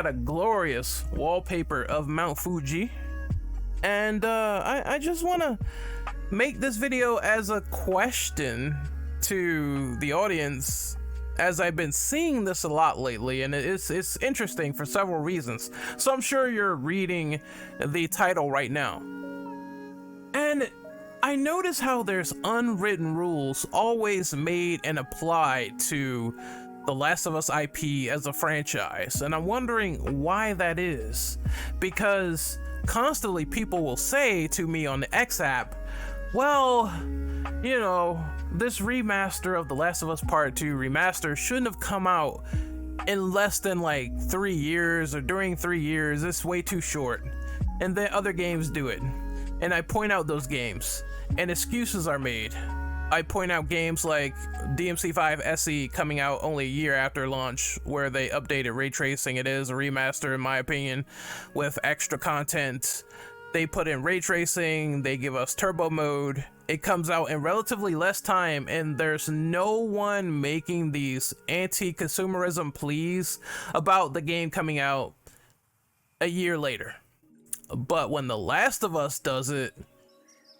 Got a glorious wallpaper of Mount Fuji, and I just want to make this video as a question to the audience, as I've been seeing this a lot lately, and it's interesting for several reasons. So I'm sure you're reading the title right now, and I notice how there's unwritten rules always made and applied to the Last of Us IP as a franchise, and I'm wondering why that is. Because constantly people will say to me on the X app, well, you know, this remaster of The Last of Us Part 2 Remaster shouldn't have come out in less than like 3 years, or during 3 years. It's way too short. And then other games do it. And I point out those games, and excuses are made. I point out games like DMC5 SE coming out only a year after launch, where they updated ray tracing. It is a remaster, in my opinion, with extra content. They put in ray tracing, they give us turbo mode. It comes out in relatively less time, and there's no one making these anti-consumerism pleas about the game coming out a year later. But when The Last of Us does it,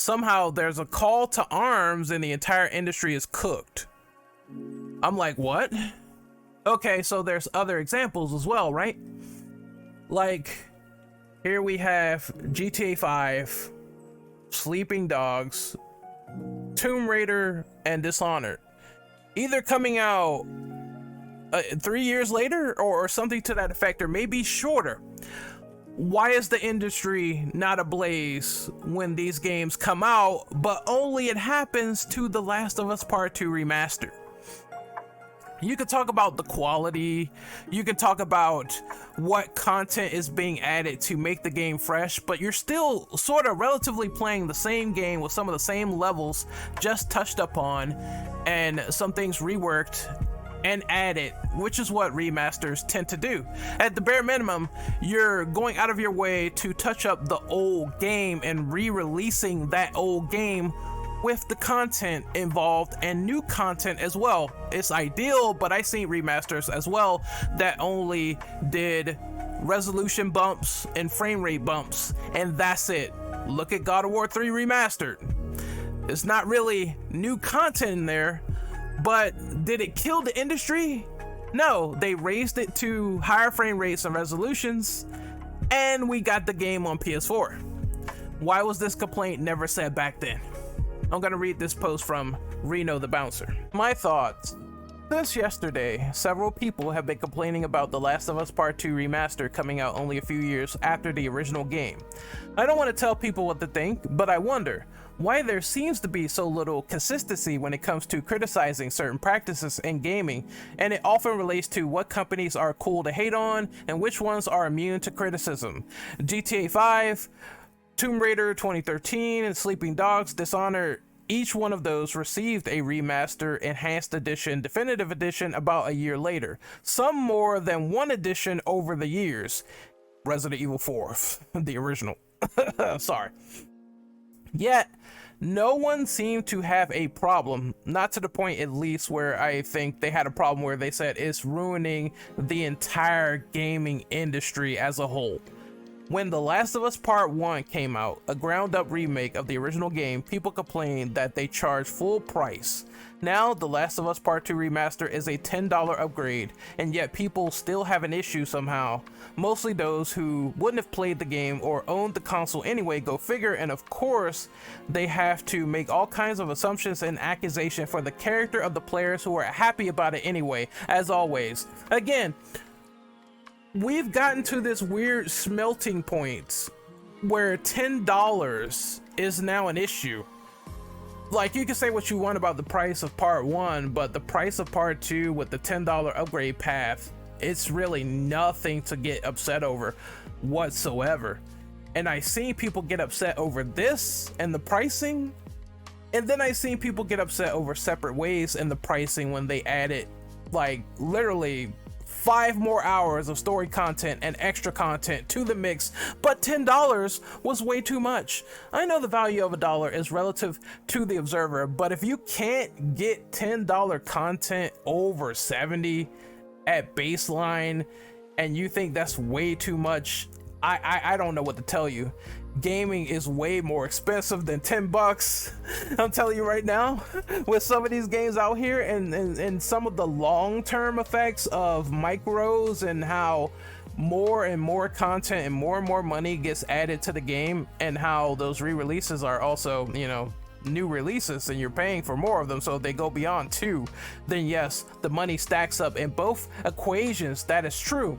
somehow there's a call to arms and the entire industry is cooked. I'm like, what? Okay, so there's other examples as well, right? Like, here we have GTA 5, Sleeping Dogs, Tomb Raider, and Dishonored. Either coming out 3 years later or something to that effect, or maybe shorter. Why is the industry not ablaze when these games come out, but only it happens to The Last of Us Part 2 Remastered? You could talk about the quality, you can talk about what content is being added to make the game fresh, but you're still sort of relatively playing the same game with some of the same levels just touched upon, and some things reworked and added, which is what remasters tend to do. At the bare minimum, you're going out of your way to touch up the old game and re-releasing that old game with the content involved and new content as well. It's ideal, but I seen remasters as well that only did resolution bumps and frame rate bumps, and that's it. Look at God of War 3 Remastered. It's not really new content in there, but did it kill the industry? No, they raised it to higher frame rates and resolutions, and we got the game on PS4. Why was this complaint never said back then? I'm gonna read this post from Reno the Bouncer. My thoughts. Since yesterday, several people have been complaining about The Last of Us Part 2 Remaster coming out only a few years after the original game. I don't want to tell people what to think, but I wonder why there seems to be so little consistency when it comes to criticizing certain practices in gaming, and it often relates to what companies are cool to hate on and which ones are immune to criticism. GTA 5, Tomb Raider 2013, and Sleeping Dogs, Dishonored, each one of those received a remaster, enhanced edition, definitive edition about a year later. Some more than one edition over the years. Resident Evil 4, the original. Sorry. Yet, no one seemed to have a problem, not to the point at least where I think they had a problem where they said it's ruining the entire gaming industry as a whole. When The Last of Us Part 1 came out, a ground-up remake of the original game, people complained that they charged full price. Now, The Last of Us Part 2 Remaster is a $10 upgrade, and yet people still have an issue somehow. Mostly those who wouldn't have played the game or owned the console anyway, go figure, and of course, they have to make all kinds of assumptions and accusations for the character of the players who are happy about it anyway, as always. Again, we've gotten to this weird smelting point where $10 is now an issue. Like, you can say what you want about the price of Part 1, but the price of Part 2 with the $10 upgrade path, it's really nothing to get upset over whatsoever. And I seen people get upset over this and the pricing, and then I seen people get upset over separate ways in the pricing when they added, like, literally 5 more hours of story content and extra content to the mix, but $10 was way too much. I know the value of $1 is relative to the observer, but if you can't get $10 content over $70 at baseline, and you think that's way too much, I don't know what to tell you. Gaming is way more expensive than $10. I'm telling you right now, with some of these games out here, and some of the long-term effects of micros, and how more and more content and more money gets added to the game, and how those re-releases are also, you know, new releases, and you're paying for more of them, so they go beyond 2, then yes, the money stacks up in both equations. That is true.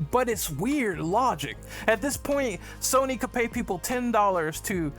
But it's weird logic. At this point, Sony could pay people $10 to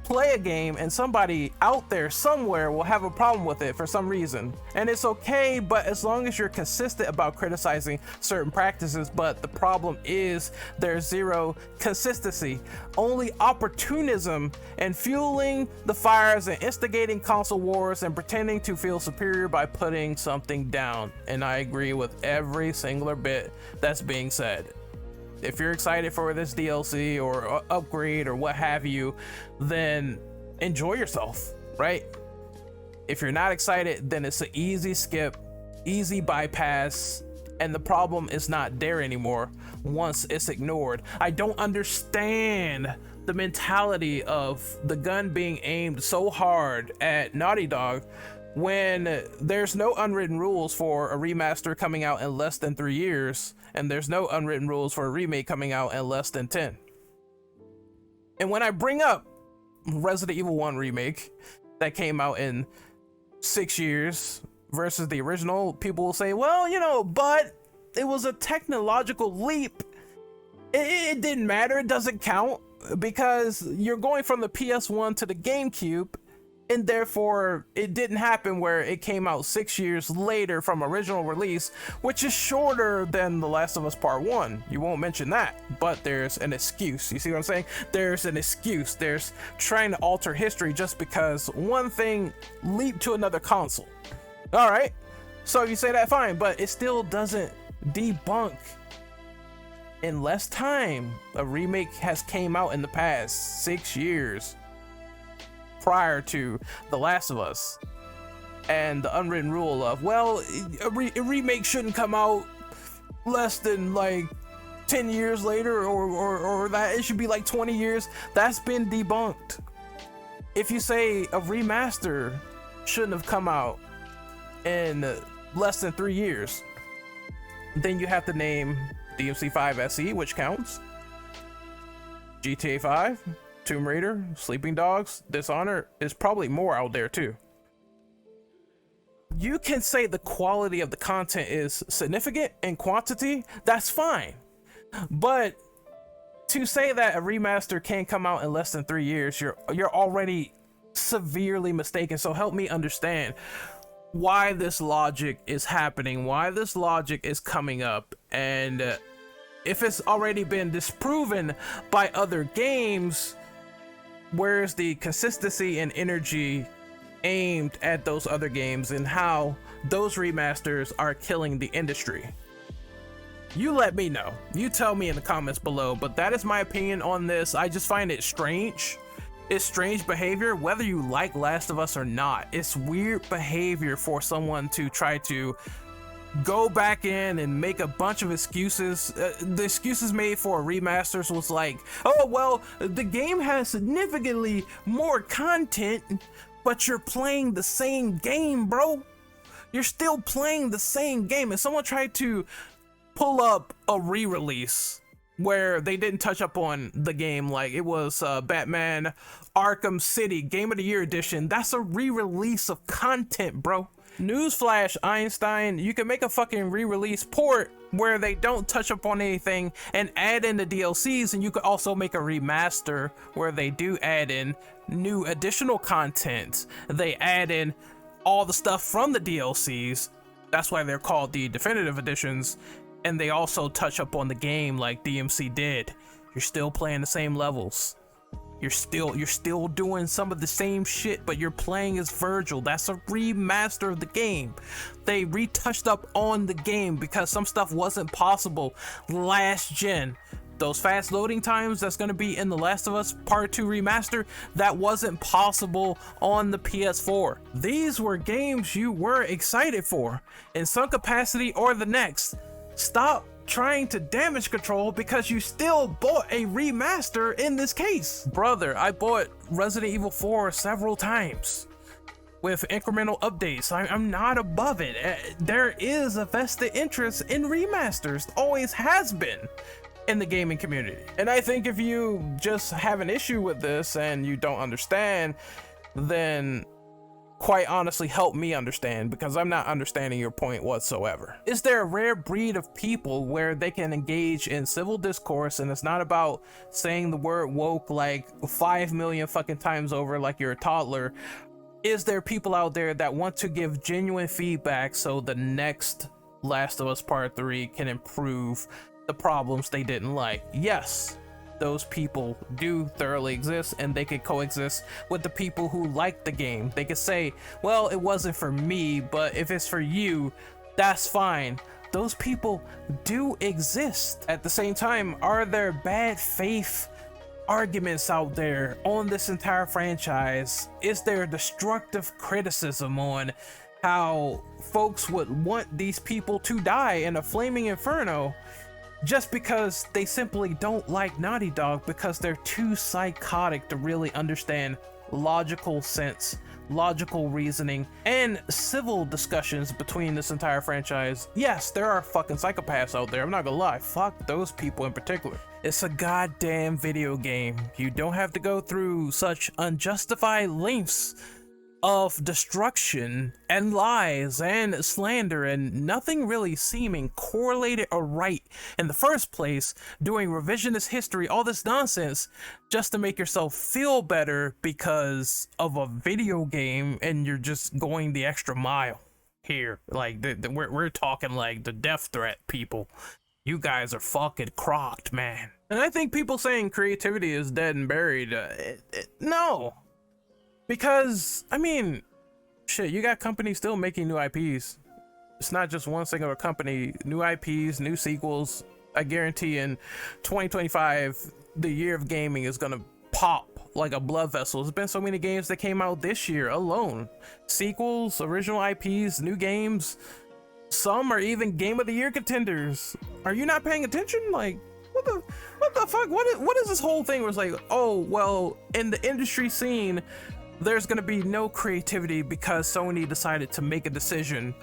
play a game, and somebody out there somewhere will have a problem with it for some reason. And it's okay, but as long as you're consistent about criticizing certain practices. But the problem is there's zero consistency, only opportunism, and fueling the fires and instigating console wars and pretending to feel superior by putting something down. And I agree with every single bit that's being said. If you're excited for this DLC or upgrade or what have you, then enjoy yourself, right? If you're not excited, then it's an easy skip, easy bypass, and the problem is not there anymore once it's ignored. I don't understand the mentality of the gun being aimed so hard at Naughty Dog when there's no unwritten rules for a remaster coming out in less than 3 years, and there's no unwritten rules for a remake coming out in less than 10. And when I bring up Resident Evil 1 remake that came out in 6 years versus the original, people will say, well, you know, but it was a technological leap. It didn't matter, it doesn't count, because you're going from the PS1 to the GameCube, and therefore it didn't happen where it came out 6 years later from original release, which is shorter than The Last of Us Part 1. You won't mention that, but there's an excuse. You see what I'm saying? There's an excuse. There's trying to alter history just because one thing leaped to another console. All right, so if you say that, fine, but it still doesn't debunk in less time. A remake has came out in the past 6 years prior to The Last of Us, and the unwritten rule of, well, a remake shouldn't come out less than like 10 years later, or that it should be like 20 years. That's been debunked. If you say a remaster shouldn't have come out in less than 3 years, then you have to name DMC5 SE, which counts, GTA 5, Tomb Raider, Sleeping Dogs, Dishonored. Is probably more out there too. You can say the quality of the content is significant in quantity, that's fine. But to say that a remaster can come out in less than 3 years, you're already severely mistaken. So help me understand why this logic is happening, why this logic is coming up, and if it's already been disproven by other games, where's the consistency and energy aimed at those other games, and how those remasters are killing the industry? You let me know. You tell me in the comments below, but that is my opinion on this. I just find it strange. It's strange behavior, whether you like Last of Us or not. It's weird behavior for someone to try to go back in and make a bunch of excuses. The excuses made for remasters was like, oh well, the game has significantly more content, but you're playing the same game, bro. You're still playing the same game. And someone tried to pull up a re-release where they didn't touch up on the game, like it was Batman Arkham City Game of the Year edition. That's a re-release of content, bro. Newsflash, Einstein, you can make a fucking re-release port where they don't touch up on anything and add in the DLCs, and you could also make a remaster where they do add in new additional content. They add in all the stuff from the DLCs. That's why they're called the definitive editions, and they also touch up on the game like DMC did. You're still playing the same levels. You're still doing some of the same shit, but you're playing as Virgil. That's a remaster of the game. They retouched up on the game because some stuff wasn't possible last gen. Those fast loading times that's going to be in The Last of Us Part 2 Remaster, that wasn't possible on the PS4. These were games you were excited for in some capacity or the next. Stop trying to damage control because you still bought a remaster in this case. Brother, I bought Resident Evil 4 several times with incremental updates. I'm not above it. There is a vested interest in remasters, always has been in the gaming community. And I think if you just have an issue with this and you don't understand, then quite honestly help me understand, because I'm not understanding your point whatsoever. Is there a rare breed of people where they can engage in civil discourse and it's not about saying the word woke like 5 million fucking times over like you're a toddler? Is there people out there that want to give genuine feedback so the next Last of Us Part 3 can improve the problems they didn't like? Yes, those people do thoroughly exist, and they can coexist with the people who like the game. They can say, well, it wasn't for me, but if it's for you, that's fine. Those people do exist. At the same time, are there bad faith arguments out there on this entire franchise? Is there destructive criticism on how folks would want these people to die in a flaming inferno just because they simply don't like Naughty Dog because they're too psychotic to really understand logical sense, logical reasoning, and civil discussions between this entire franchise? Yes, there are fucking psychopaths out there, I'm not gonna lie. Fuck those people in particular. It's a goddamn video game. You don't have to go through such unjustified lengths of destruction and lies and slander and nothing really seeming correlated or right in the first place, doing revisionist history, all this nonsense just to make yourself feel better because of a video game, and you're just going the extra mile here. Like we're talking like the death threat people. You guys are fucking crocked, man. And I think people saying creativity is dead and buried, no. Because, I mean, shit, you got companies still making new IPs. It's not just one singular company. New IPs, new sequels. I guarantee in 2025, the year of gaming is gonna pop like a blood vessel. There's been so many games that came out this year alone. Sequels, original IPs, new games. Some are even Game of the Year contenders. Are you not paying attention? Like, what the fuck? What is this whole thing where it's like, oh, well, in the industry scene, there's gonna be no creativity because Sony decided to make a decision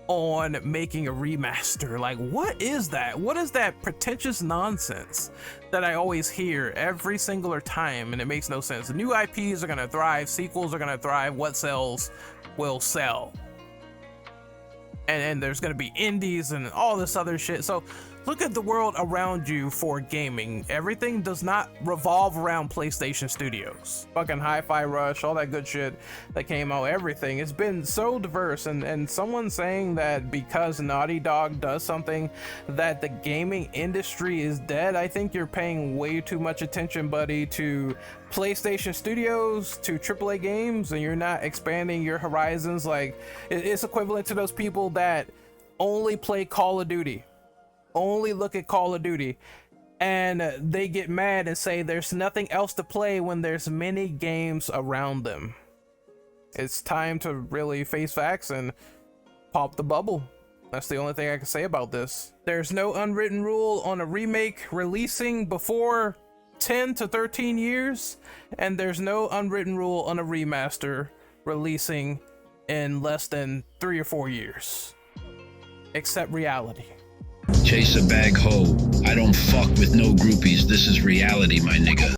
on making a remaster? Like, what is that? What is that pretentious nonsense that I always hear every singular time, and it makes no sense? New IPs are gonna thrive, sequels are gonna thrive, what sells will sell. And there's gonna be indies and all this other shit. So look at the world around you for gaming. Everything does not revolve around PlayStation Studios. Fucking Hi-Fi Rush, all that good shit that came out, everything. It's been so diverse, and someone saying that because Naughty Dog does something that the gaming industry is dead, I think you're paying way too much attention, buddy, to PlayStation Studios, to AAA games, and you're not expanding your horizons. Like, it's equivalent to those people that only play Call of Duty, only look at Call of Duty, and they get mad and say there's nothing else to play when there's many games around them. It's time to really face facts and pop the bubble. That's the only thing I can say about this. There's no unwritten rule on a remake releasing before 10 to 13 years, and there's no unwritten rule on a remaster releasing in less than 3 or 4 years, except reality. Chase a bag hoe. I don't fuck with no groupies. This is reality, my nigga.